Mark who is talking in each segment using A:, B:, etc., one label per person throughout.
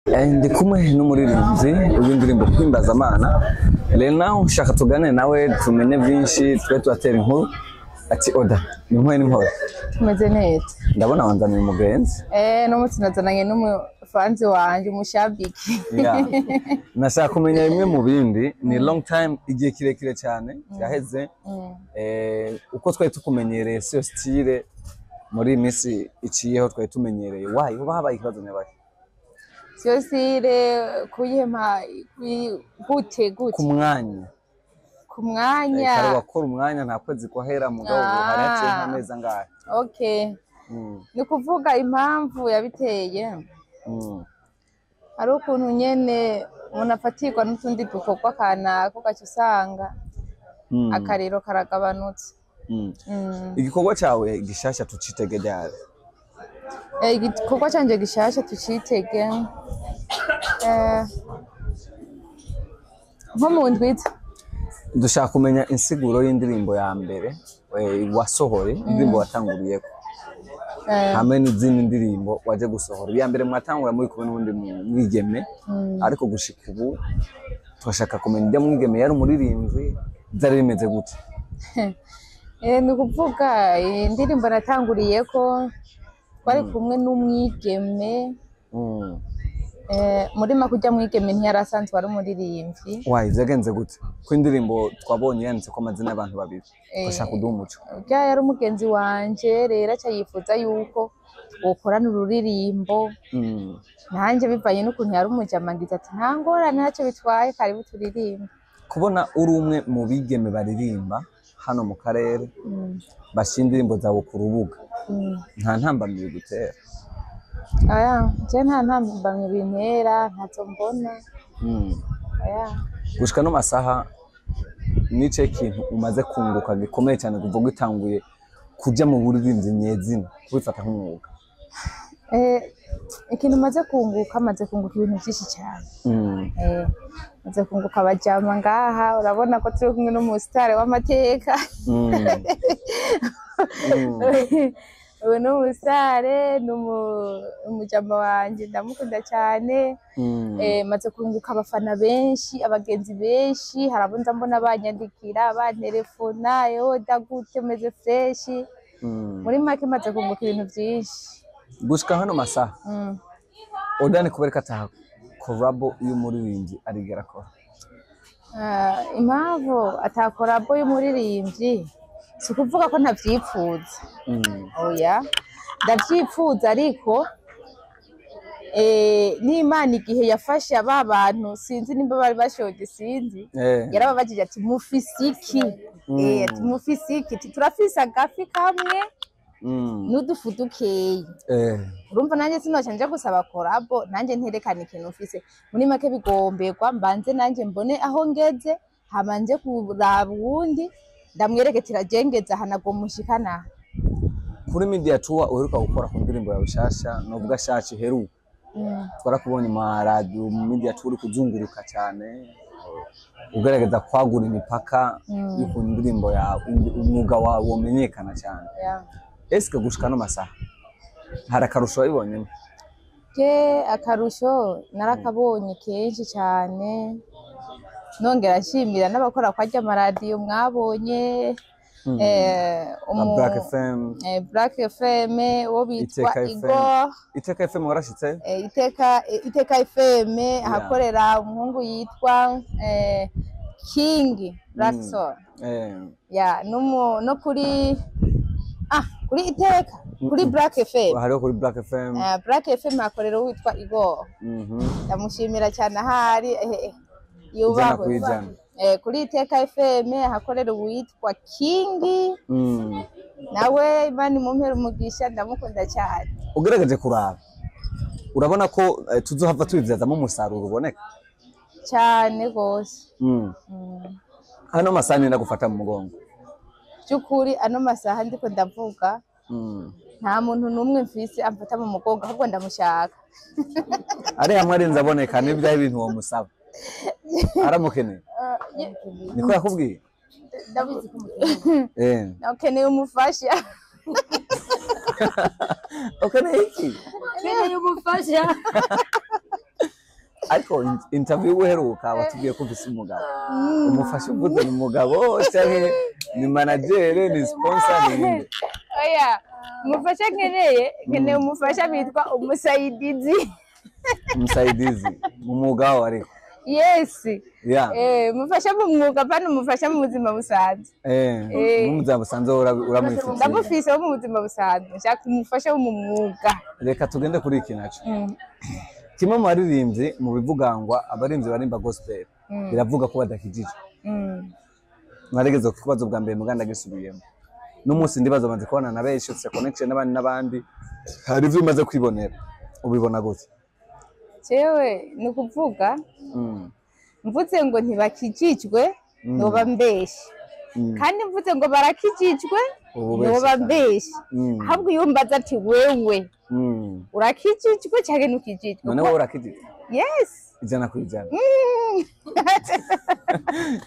A: ndi kumwe n'umuririmbyi w'indirimbo Himbazamana. Rero naho nshaka tugane nawe tumenye byinshi twe turatera inkuru. Ati Oda ni nkore
B: tumeze neza.
A: Ndabona wanzaniye umugenzi.
B: N'umunsi nazananye n'umufanzi wanje umushabiki.
A: Nashaka kumenya bimwe mu bindi ni long time igihe kirekire cyane yaheze. Uko twari tukumenyereye siyo style muri misi iciyeho twari tumenyereye. Why uba habaye ikibazo nyabaye?
B: Siyo style kuyema gute
A: ku mwanya kare wakora umwanya nta kwezi kwahera mugabo hari haciye amezi angahe?
B: Okay. Ni kuvuga impamvu yabiteye. Ari ukuntu nyene umuntu afatirwa n'utundi dukorwa kanaka ugaca usanga akariro karagabanutse.
A: Igikorwa cyawe gishasha tucitege ryari?
B: Igikorwa canje gishasha tucitege nko mu ndwitse.
A: Dushaka kumenya insiguro y'indirimbo ya mbere wasohoye, indirimbo watanguriyeko hamwe n'izindi ndirimbo waje gusohora. Ya mbere mwatangura muri kumwe n'undi mwigeme, ariko gushika ubu twashaka kumenya ibyo mwigeme yari umuririmbyi byari bimeze gute?
B: Ni kuvuga indirimbo natanguriyeko twari kumwe n'umwigeme. Muri makujya mwigeme ntiyarasanzwe ari umuririmbyi.
A: Byagenze gute ko indirimbo twabonye yanditse ko amazina y'abantu babiri? Twashaka kuduha umuco.
B: Yari umugenzi wanje rero aca yifuza yuko wokorana ururirimbo. Nanjye bivanye n'ukuntu yari umujama ngize ati nta ngorane ntacyo bitwaye karibu turirimba.
A: Kubona uri umwe mu bigeme baririmba hano mu karere bashyira indirimbo zawe ku rubuga, nta ntambamye gutera?
B: Je nta ntambamye bintera, ntacyo mbona.
A: Gushika no masaha nice kintu umaze kunguka gikomeye cyane kuvuga itanguye kujya mu buririmbyi nyezina kubifata nk'umwuga?
B: Ikintu maze kunguka ibintu byinshi cyane. Maze kunguka abajama ngaha, urabona ko turi kumwe n'umusitari w'amateka. Ubu ni umusare, ni umujama wanje ndamukunda cyane. Maze kunguka abafana benshi, abagenzi benshi, harabunza mbona banyandikira bantelefona, Oda gute meze fresh. Muri make maze kunguka ibintu byinshi.
A: Gushika hano masaha Oda ni kubereka ataha collabo y'umuririmbyi arigera ko?
B: Impamvu ata collabo y'umuririmbyi si kuvuga ko ntavyifuza. Oya ndavyifuza, ariko n'Imana igihe yafashe aba bantu sinzi nimba bari bashoje, sinzi yarababajije ati mufisiki. Ati mufisiki turafise agafi kamwe n'udufu dukeyi. Urumva nanjye sinoca nje gusaba collabo, nanjye nterekana ikintu ufise. Muri make bigomberwa mbanze nanjye mbone aho ngeze, hama nje kuraba uwundi ndamwereke tirajengeza hanago mushikana.
A: Kuri media tour uheruka gukora ku ndirimbo yawe shasha novuga shashi heruka, twarakubonye mu radio media tour kuzunguruka cyane ugerageza kwagura imipaka y'uko indirimbo yawe umwuga wawe womenyekana cyane. Eske gushika no masaha hari akarusho wabibonyemo?
B: Akarusho narakabonye kenshi cyane, nongera nshimira n'abakora kwa amaradiyo mwabonye. Black FM wo bitwa Igor.
A: Iteka FM warashitse?
B: Iteka FM hakorera umuhungu yitwa King Blackson. No kuri kuri Iteka, kuri Black FM.
A: Hariho kuri Black FM.
B: Black FM hakorera witwa Igor. Ndamushimira cyane ahari yubahwe. Kuri Iteka FM hakorera witwa King. Nawe Imana imumpera umugisha, ndamukunda cyane.
A: Ugerageze kuraba urabona ko tuzohava tubivyaza mu musaruro uboneka
B: cyane gose.
A: Hano masaha ndagufata mu mugongo
B: cyukuri, ano masaha ndiko ndavuga nta muntu numwe mfise amfata mu mugongo, ahubwo ndamushaka.
A: Ari hamwe arenza aboneka n'ibya ibintu wo musaba aramukeneye. Niko yakubwiye?
B: Ndabizi ko mukeneye. Nakeneye umufasha.
A: Ukeneye iki?
B: Ukeneye umufasha.
A: ariko interview uheruka watubwiye ko ufise umugabo umufasha uvuze ni umugabo cyangwa ni manager ni sponsor ni
B: oya umufasha nkeneye umufasha bitwa umusaidizi mu mwuga wawe ariko yes
A: yeah
B: umufasha mu mwuga pana umufasha mu buzima busanzwe
A: mu buzima busanzwe uramwifuza
B: ndamufise mu buzima busanzwe nshaka umufasha mu mwuga
A: reka tugende kuri iki naco kimwe mu baririmbyi mu bivugangwa abaririmbyi barimba gospel biravuga ko badakijije mwarigeze ku kibazo bwa mbere muganda gisubiyemo n'umunsi ndibazo banze kubona na benshi ufite connection n'abandi hari ivyo umaze kwibonera ubibona gute
B: jewe ni kuvuga mvuze ngo ntibakijijwe noba mbeshi kandi mvuze ngo barakijijwe noba mbeshi ahubwo yumbaza ati wewe urakijijwe cyangwa ntukijijwe
A: none wowe urakijijwe
B: yes
A: ijana ku ijana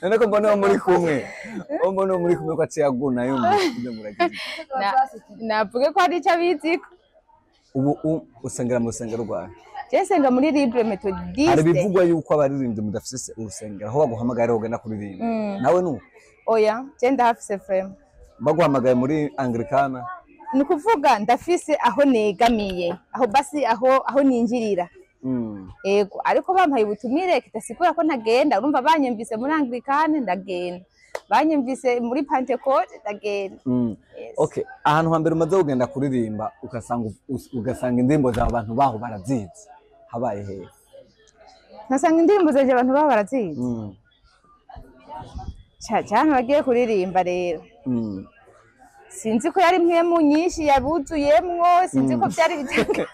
A: none ko mbona muri kumwe ko aciyaguna yumva ibyo murakijijwe
B: navuge ko ari icyo abiziko
A: ubu usengera mu rusengero rwawe
B: senga muri libre methodiste
A: hari bivugwa yuko abaririmbyi mudafise urusengero aho baguhamagaye ugenda kuririmba nawe nuko
B: oya je ndahafise frame
A: baguhamagaye muri anglikana
B: ni kuvuga ndafise aho negamiye aho basi aho ninjirira ego ariko bampaye ubutumire kitasigura ko ntagenda urumva banyumvise muri anglikane ndagenda banyumvise muri Pentecote ndagenda
A: okay ahantu hambere umaze kugenda kuririmba ugasanga indirimbo za abantu baho barazizi habaye hehe
B: nasanga indirimbo zaje abantu baho barazizi cyane bagiye kuririmba rero sinzi ko yari mpemu nyinshi yabuzuyemwo sinzi ko byari bitaka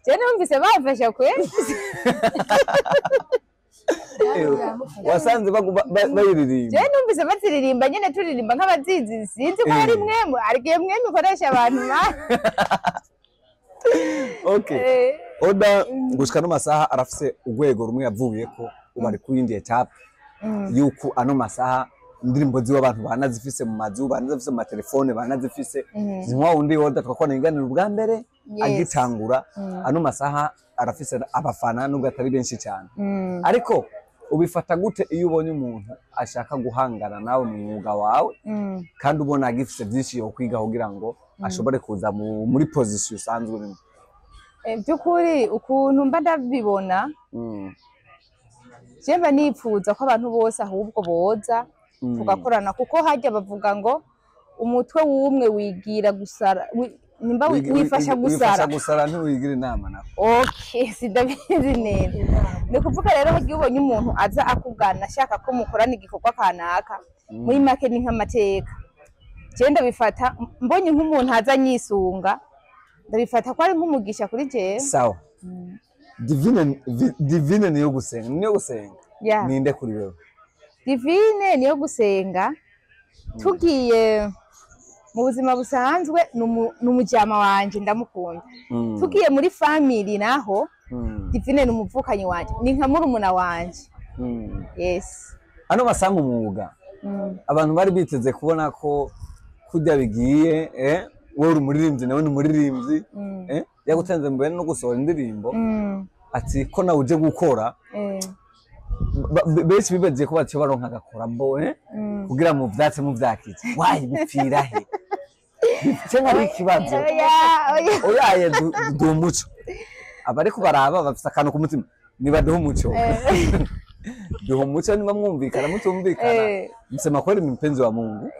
B: je numvise bafasha kwese
A: wasanze bayiririmba
B: je numvise baziririmba nyene turirimba nk'abazizi sinzi ko ari mwemu arigiye mwemu ukoresha abantu
A: okay oda gushika no masaha arafise urwego rumwe yavuye ko ubari kuyindi etape yuko ano masaha indirimbo ziwa abantu banazifise mu mazu banazifise mu matelefone banazifise zimwa undi woda twakona inganira ubwa mbere agitangura ano masaha arafise abafana nubwo atari benshi cyane ariko ubifata gute iyo ubonye umuntu ashaka guhangana nawe mu mwuga wawe kandi ubona agifise byinshi yo kwiga kugira ngo ashobore kuza muri position usanzwe urimo
B: byukuri ukuntu mba ndabibona jemba nipfuza ko abantu bose ahubwo boza tugakorana kuko hajya bavuga ngo umutwe w'umwe wigira gusara nimba wifasha
A: gusara ntiwigira inama nako
B: okay sidabizi neza ni kuvuga rero hagiye ubonye umuntu aza akugana ashaka ko mukorana igikorwa kanaka muri make ni nk'amateka je ndabifata mbonye nk'umuntu aza nyisunga ndabifata ko ari nk'umugisha kuri je
A: sawa divine niyo gusenga ninde kuri wewe
B: divine niyo gusenga tugiye mu buzima busanzwe n'umujyama wanje ndamukunda tugiye muri family naho divine n'umuvukanyi wanje ni nka murumuna wanje yes
A: ano basanga umwuga abantu bari biteze kubona ko kujya bigiye wowe uri muririmbyi nawe ni muririmbyi yagutenze mbere no gusohora indirimbo ati ko nawe uje gukora benshi bibagiye ko baciye baronka agakora mboe kugira mu vyatsi mu vyakitse wayi bipfira he cyangwa ari ikibazo oyaye dumuco abari ko baraba bafite akantu ku mutima niba duha umuco duha umuco niba mwumvikana mutumvikana msema kweli ni mpenzi wa Mungu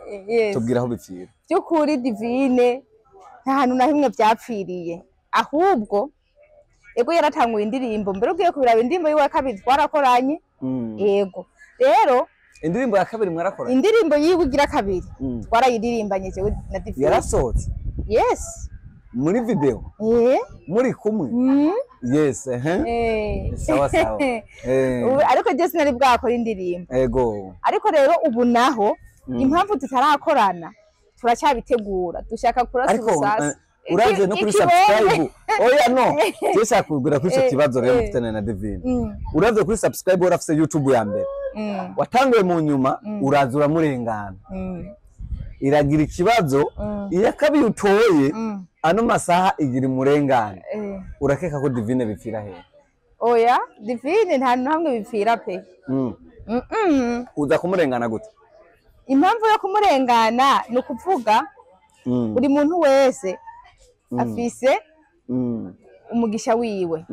A: tubwira aho bipfira
B: byukuri divine nta hantu na himwe byapfiriye ahubwo ego yaratanguye indirimbo mbere ugiye kubiraba indirimbo yiwe kabiri twarakoranye yego rero
A: indirimbo ya kabiri mwarakoranye
B: indirimbo yiwe igira kabiri twarayiririmbanye jewe na divine
A: yarasohotse
B: yes
A: muri video muri kumwe yes sawa sawa
B: ariko je sinari bwakora indirimbo
A: ego
B: ariko rero ubu naho impamvu tutarakorana turacyabitegura dushaka kurasa ubusasa
A: uraje no kuri subscribe oya no cyesha kugura kuri icyo kibazo rero mfitane na Divine uraje kuri subscribe urafise YouTube ya mbere watanguye mu nyuma uraza uramurengana iragira ikibazo iya kabiri utoye ano masaha igira murengana urakeka ko Divine bipfira he
B: oya Divine nta hamwe bipfira pe.
A: Uza kumurengana gute?
B: Impamvu yo kumurengana ni ukuvuga buri muntu wese afise umugisha wiwe.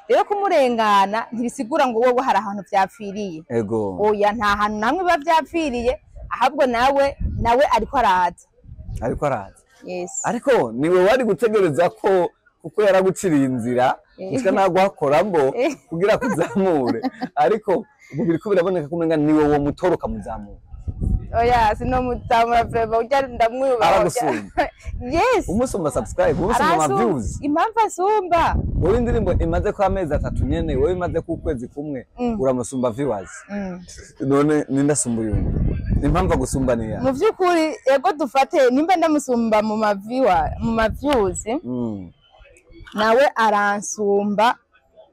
B: Rero kumurengana ntibisigura ngo wowe hari ahantu vyapfiriye.
A: Ego.
B: Oya nta hantu namwe biba vyapfiriye, ahubwo nawe ariko araza.
A: Ariko araza.
B: Yes.
A: Ariko niwe wari gutegereza ko kuko yaraguciriye inzira gushika naguhakoramo kugira kuzamure. Ariko ubu biriko biraboneka ko umenga niwe wo mutoroka muzamure.
B: Oya sino mutamura vrema ujya ndamwuba.
A: Aragusumba.
B: Yes.
A: Umusumba subscribe, umusumba views.
B: Impamvu asumba.
A: Wowe indirimbo imaze kwa amezi 3 nyene, wowe imaze ku kwezi kumwe uramusumba viewers. None nindasumba yundi. Impamvu agusumba niya.
B: Mu vyukuri ego dufate nimba ndamusumba mu views. Nawe aransumba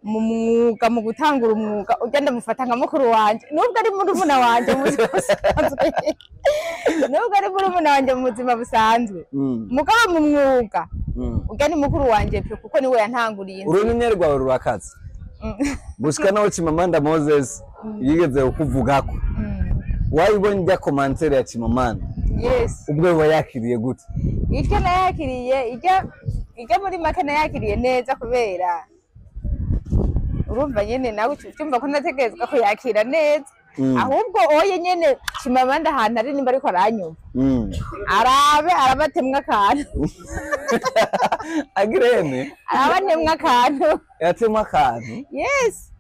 B: mu mwuga mu gutangura umwuga ugenda mufata nka mukuru wanje nubwo ari muri muna wanje mu buzima busanzwe nubwo ari muri muna wanje mu buzima busanzwe mugabo mu mwuga ugenda mukuru wanje pe kuko niwe yantanguriye
A: urunye rwawe rurakaze gushika nawe Chimamanda Moses yigeze ukuvugako wayibonye ya commentaire ya Chimamanda.
B: Yes.
A: Ubwo wayakiriye gute?
B: Icyo nayakiriye ijya muri make nayakiriye neza kubera urumva nyene nawe cyumva ko nategerezwa ko yakira neza. Ahubwo oye nyene Chimamanda ahantu ari nimba ariko aranyumva. Arabatemwa akantu.
A: Agirene?
B: Arabatemwa akantu.
A: Yatemwa akantu?
B: Yes.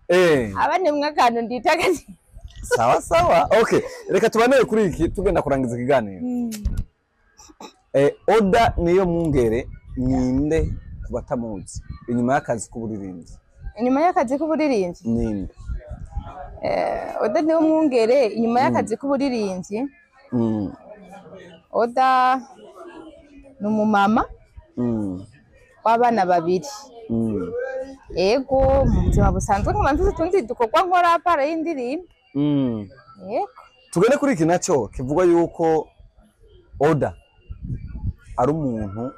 B: Abanemwa akantu nditaka.
A: Sawa. Okay. Reka tubaneye kuri iki tugenda kurangiza ikiganiro. Oda niyo Mwungere ninde kubatamuzi inyuma y'akazi k'uburirimbyi.
B: Inyuma y'akazi k'uburirimbyi?
A: Ninde?
B: Oda niyo Mwungere inyuma y'akazi k'uburirimbyi. Oda ni umumama w'abana babiri. Ego mu buzima busanzwe nk'abantu tundi dukorwa nkora para y'indirimbo. Yego.
A: Tugende kuri iki nacyo kivugwa yuko Oda ari umuntu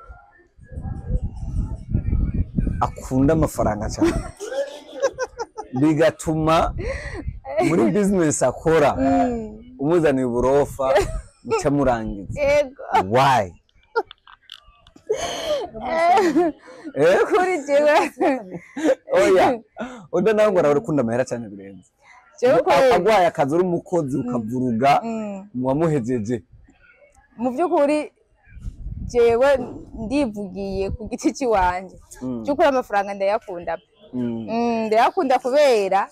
A: akunda amafaranga cyane. Bigatuma muri business akora umuzaniye uburofa mucamurangiza.
B: Yego.
A: Why?
B: Kuri jewe.
A: Oya. Oda nawe ngo arakunda amahera cyane birenze. Agwaye akazi uri umukozi ukavuruga muwamuhejeje.
B: Mu byukuri jewe ndivugiye ku giti ciwanje. Cyukuri amafaranga ndayakunda. Ndayakunda kubera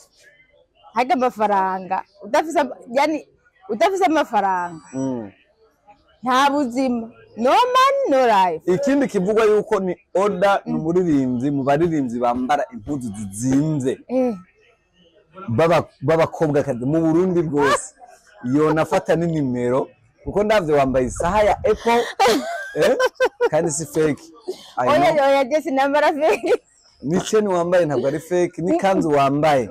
B: haga amafaranga udafise amafaranga. Nta buzima. No man no life.
A: Ikindi kivugwa yuko ni Oda n'umuririmbyi mu baririmbyi bambara impuzu zizinze. Babakobwa kazi mu Burundi bwose. Yo nafata ni nimero kuko ndavye wambaye isaha ya Apple kandi si fake.
B: Oya jesi nambara fake.
A: Ni cheni wambaye ntabwo ari fake, ni kanzu wambaye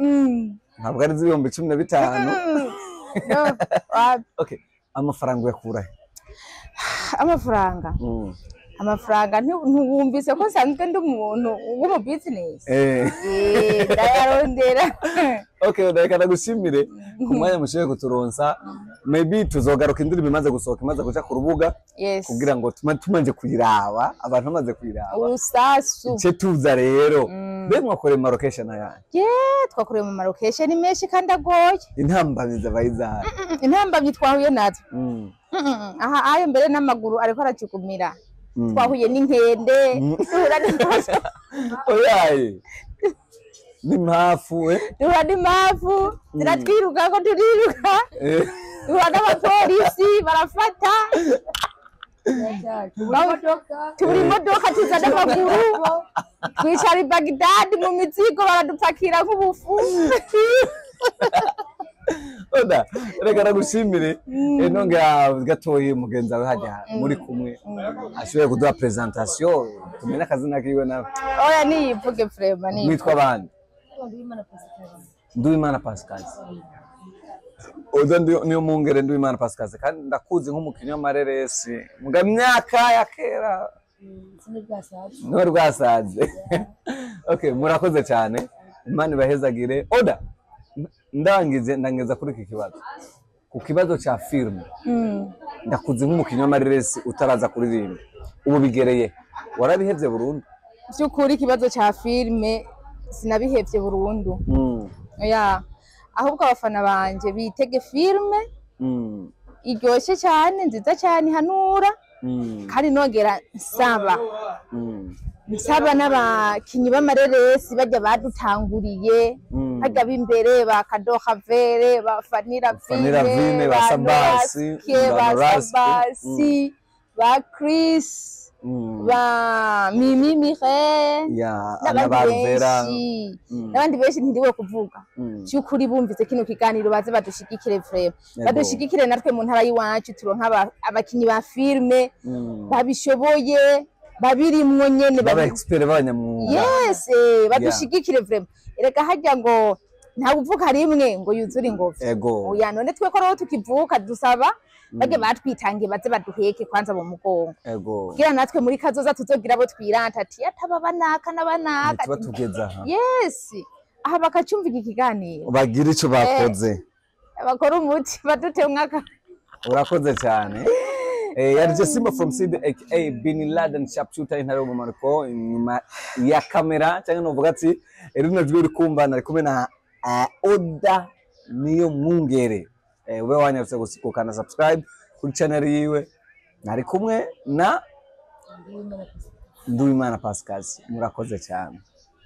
A: ntabwo ari 15,000.
B: No.
A: Okay, amafaranga yakura he?
B: Amafaranga ntuwumvise ko sanzwe ndi umuntu wo business. Ndayarondera.
A: Okay, ndakana gushimire ku mwanya mushiye kuturonsa. Maybe tuzogaruka indirimbo imaze gusohoka imaze kuja ku rubuga kugira ngo tumanje kuyiraba abantu bamaze kuyiraba.
B: Usasu.
A: Ice tuza rero. Bemwe akore mu location yaje.
B: Twakoreye mu location menshi kandi agoye.
A: Intambamiza bayizana.
B: Intambamyi twahuye nazo. Aha ayo mbere n'amaguru ariko aracukumira. Twahuye n'inkende.
A: Oyaye. Ni mpafu
B: Duhura ni mpafu. Ziratwiruka ko turiruka. Duhura n'abapolisi barafata. Turi modoka tuzana amaguru. Twicara i Baghdad mu mizigo baradupakira nk'ubufu.
A: Oda, reka nagushimire nonge gatoye mugenza we hajya muri kumwe ashoboye kuduha presentation tumena kazina kiwe nawe.
B: Oya niyivuge frema ni.
A: Mwitwa bandi? Nduwimana Pascal. Oda niyo Mwungere Nduwimana Pascal kandi ndakuzi nk'umukinyi w'amareresi muga myaka ya kera. None rwasaze. Okay, murakoze cyane. Imana ibahezagire. Oda ndangeza kuri iki kibazo, ku kibazo ca filme ndakuze nk'umukinnyi w'amareresi utaraza kuririmba, ubu bigereye warabihevye burundu?
B: Byukuri ikibazo ca filme sinabihevye burundu. Ya ahubwo abafana banje bitege filme iryoshe cyane, nziza cyane, hanura kandi nongera nsaba n'abakinyi b'amareresi bajya badutanguriye bajya b'imbere ba Kadoha Vere, ba Fanira Vine, ba Sabasi, ba Chris, ba Mimi Mire, n'abandi benshi ntiriwe kuvuga. Cyukuri bumvise kino kiganiro baze badushigikire vrema, badushigikire natwe mu ntara y'iwacu turonka abakinyi ba filme babishoboye, babirimwo nyene,
A: baba expert b'abanyamwuga.
B: Yes, badushigikire vrema. Ereka hajya ngo nta uvuga rimwe ngo yuzure ingove. Oya, none twe ko roho tukivuka dusaba bage batwitangiye baze baduheke kwanza mu mugongo. Kugira natwe muri kazoza tuzogira abo twiranta ati atababa naka n'abanaka
A: tubatugeza aha.
B: Yes, aha bakacumva iki kiganiro
A: bagira ico bakoze,
B: bakora umuti badute umwaka.
A: Urakoze cyane. Yarje Simba from Sid aka Bin Laden sharpshooter intare mu Marco inyuma ya kamera, cyangwa novuga ati rino jwi uri kumva nari kumwe na Oda niyo Mwungere. Ube wanyarutse gusikukana subscribe kuri channel yiwe, nari kumwe na Nduwimana Pascal. Murakoze cyane.